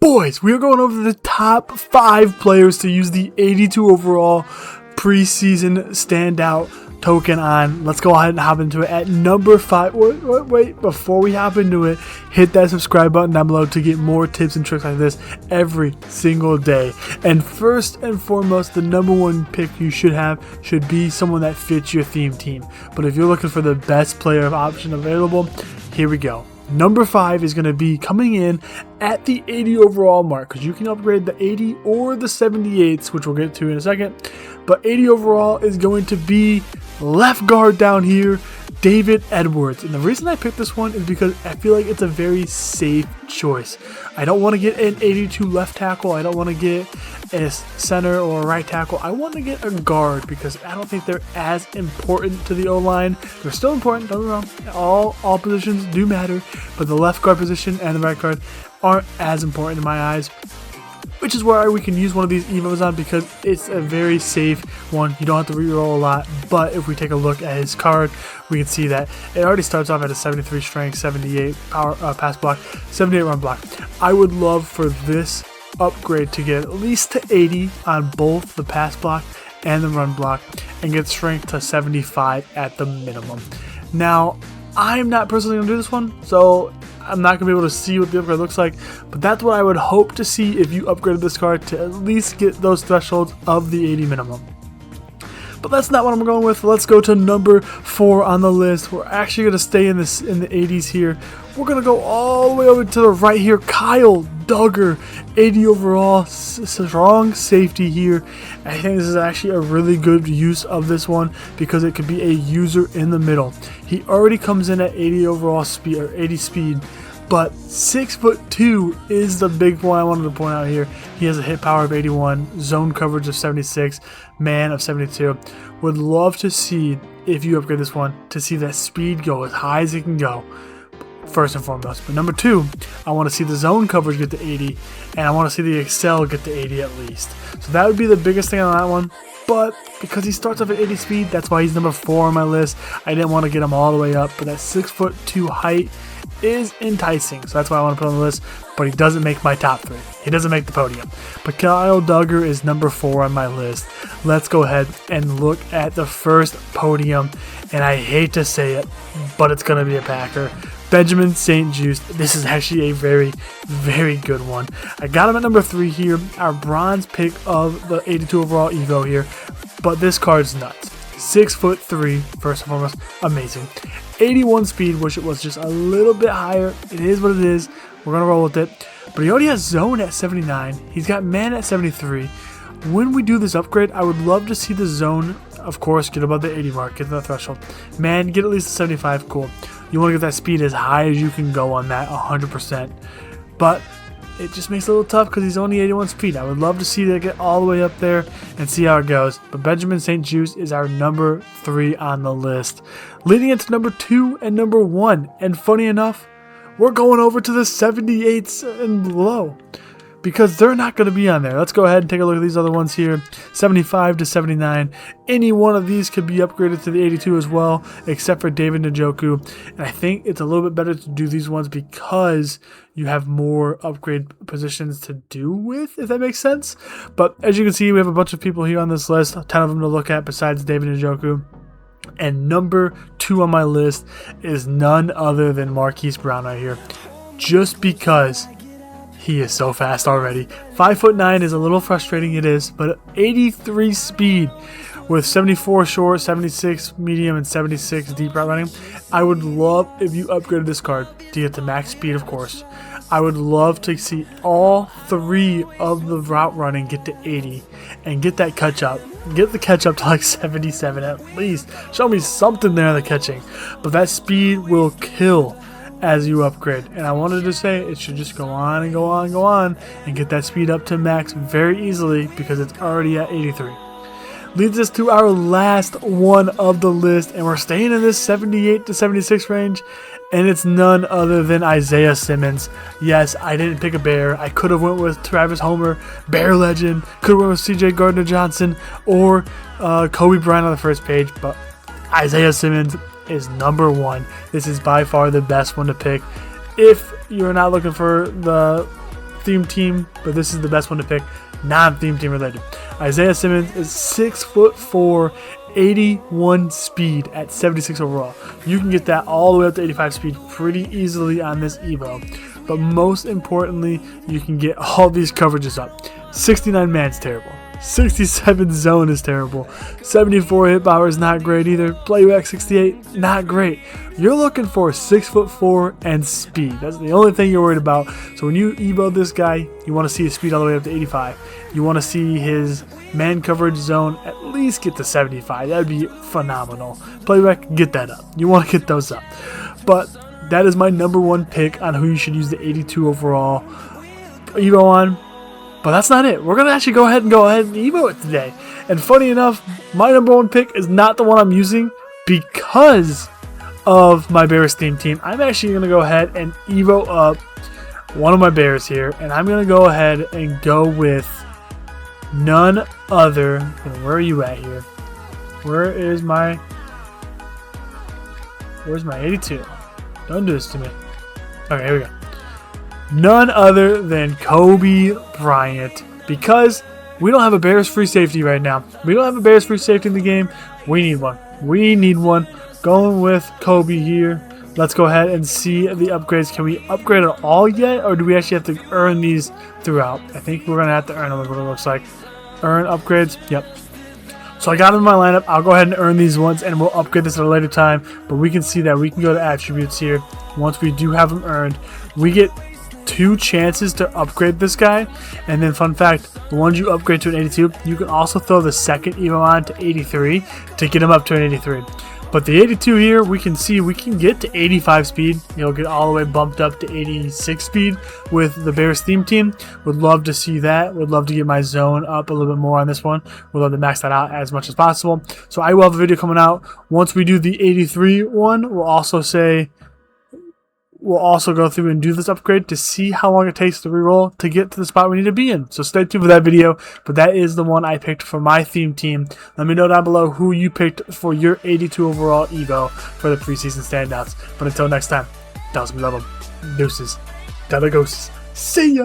Boys, we are going over the top 5 players to use the 82 overall preseason standout token on. Let's go ahead and hop into it at number 5. Wait, before we hop into it, hit that subscribe button down below to get more tips and tricks like this every single day. And first and foremost, the number 1 pick you should have should be someone that fits your theme team. But if you're looking for the best player option available, here we go. Number 5 is going to be coming in at the 80 overall mark, because you can upgrade the 80 or the 78s, which we'll get to in a second. But 80 overall is going to be left guard down here, David Edwards. And the reason I picked this one is because I feel like it's a very safe choice. I don't want to get an 82 left tackle. I don't want to get a center or a right tackle. I want to get a guard because I don't think they're as important to the O-line. They're still important, don't get me wrong. All positions do matter, but the left guard position and the right guard aren't as important in my eyes, which is where we can use one of these EVOs on because it's a very safe one. You don't have to reroll a lot, but if we take a look at his card, we can see that it already starts off at a 73 strength, 78 power pass block, 78 run block. I would love for this upgrade to get at least to 80 on both the pass block and the run block, and get strength to 75 at the minimum. Now, I'm not personally going to do this one, so I'm not going to be able to see what the upgrade looks like, but that's what I would hope to see if you upgraded this card to at least get those thresholds of the 80 minimum. But that's not what I'm going with. Let's go to number 4 on the list. We're actually going to stay in the 80s here. We're going to go all the way over to the right here. Kyle Duggar, 80 overall, strong safety here. I think this is actually a really good use of this one because it could be a user in the middle. He already comes in at 80 overall speed or 80 speed, but 6'2" is the big one I wanted to point out here. He has a hit power of 81, zone coverage of 76, man of 72. Would love to see, if you upgrade this one, to see that speed go as high as it can go, first and foremost. But number 2, I want to see the zone coverage get to 80, and I want to see the excel get to 80 at least. So that would be the biggest thing on that one. But because he starts off at 80 speed, that's why he's number 4 on my list. I didn't want to get him all the way up, but that 6'2" height is enticing, so that's why I want to put on the list, but he doesn't make my top 3. He doesn't make the podium. But Kyle Duggar is number 4 on my list. Let's go ahead and look at the first podium, and I hate to say it, but it's going to be a Packer. Benjamin St-Juste. This is actually a very, very good one. I got him at number 3 here, our bronze pick of the 82 overall EVO here, but this card's nuts. 6'3", first and foremost, amazing. 81 speed, wish it was just a little bit higher. It is what it is. We're going to roll with it. But he already has zone at 79. He's got man at 73. When we do this upgrade, I would love to see the zone, of course, get above the 80 mark, get to the threshold. Man, get at least a 75, cool. You want to get that speed as high as you can go on that, 100%. But it just makes it a little tough because he's only 81 speed. I would love to see that get all the way up there and see how it goes. But Benjamin St-Juste is our number 3 on the list. Leading into number 2 and number 1. And funny enough, we're going over to the 78s and below, because they're not going to be on there. Let's go ahead and take a look at these other ones here. 75 to 79. Any one of these could be upgraded to the 82 as well, except for David Njoku. And I think it's a little bit better to do these ones because you have more upgrade positions to do with, if that makes sense. But as you can see, we have a bunch of people here on this list, 10 of them to look at besides David Njoku. And number 2 on my list is none other than Marquise Brown right here. Just because he is so fast already. 5'9" is a little frustrating, it is, but 83 speed with 74 short, 76 medium, and 76 deep route running. I would love if you upgraded this card to get to max speed, of course. I would love to see all 3 of the route running get to 80 and get that catch up. Get the catch up to like 77 at least. Show me something there in the catching. But that speed will kill as you upgrade, and I wanted to say it should just go on and go on and go on and get that speed up to max very easily because it's already at 83. Leads us to our last one of the list, and we're staying in this 78 to 76 range, and it's none other than Isaiah Simmons. Yes, I didn't pick a bear. I could have went with Travis Homer, bear legend, could have went with CJ Gardner-Johnson or Kobe Bryant on the first page, but Isaiah Simmons is number 1. This is by far the best one to pick if you're not looking for the theme team, but this is the best one to pick. Non-theme team related. Isaiah Simmons is 6'4", 81 speed at 76 overall. You can get that all the way up to 85 speed pretty easily on this Evo. But most importantly, you can get all these coverages up. 69 man's terrible. 67 zone is terrible. 74 hit power is not great either. Playback 68, not great. You're looking for 6'4" and speed. That's the only thing you're worried about. So when you Evo this guy, you want to see his speed all the way up to 85. You want to see his man coverage zone at least get to 75. That would be phenomenal. Playback, get that up. You want to get those up. But that is my number one pick on who you should use the 82 overall Evo on. But that's not it. We're going to actually go ahead and Evo it today. And funny enough, my number one pick is not the one I'm using because of my Bears theme team. I'm actually going to go ahead and Evo up one of my Bears here. And I'm going to go ahead and go with none other than, where are you at here? Where's my 82? Don't do this to me. Okay, here we go. None other than Kobe Bryant, because we don't have a Bears free safety right now. We don't have a Bears free safety in the game. We need one. We need one. Going with Kobe here. Let's go ahead and see the upgrades. Can we upgrade it all yet, or do we actually have to earn these throughout? I think we're going to have to earn them, what it looks like. Earn upgrades. Yep. So I got them in my lineup. I'll go ahead and earn these ones, and we'll upgrade this at a later time. But we can see that we can go to attributes here. Once we do have them earned, we get 2 chances to upgrade this guy. And then fun fact, the ones you upgrade to an 82, you can also throw the second Evo on to 83 to get him up to an 83. But the 82 here, we can see we can get to 85 speed. You'll get all the way bumped up to 86 speed with the Bears theme team. Would love to see that. Would love to get my zone up a little bit more on this one. Would love to max that out as much as possible. So I will have a video coming out. Once we do the 83 one, we'll also go through and do this upgrade to see how long it takes to reroll to get to the spot we need to be in. So stay tuned for that video. But that is the one I picked for my theme team. Let me know down below who you picked for your 82 overall Evo for the preseason standouts. But until next time, that was me, love them. Deuces. Delagos. See ya.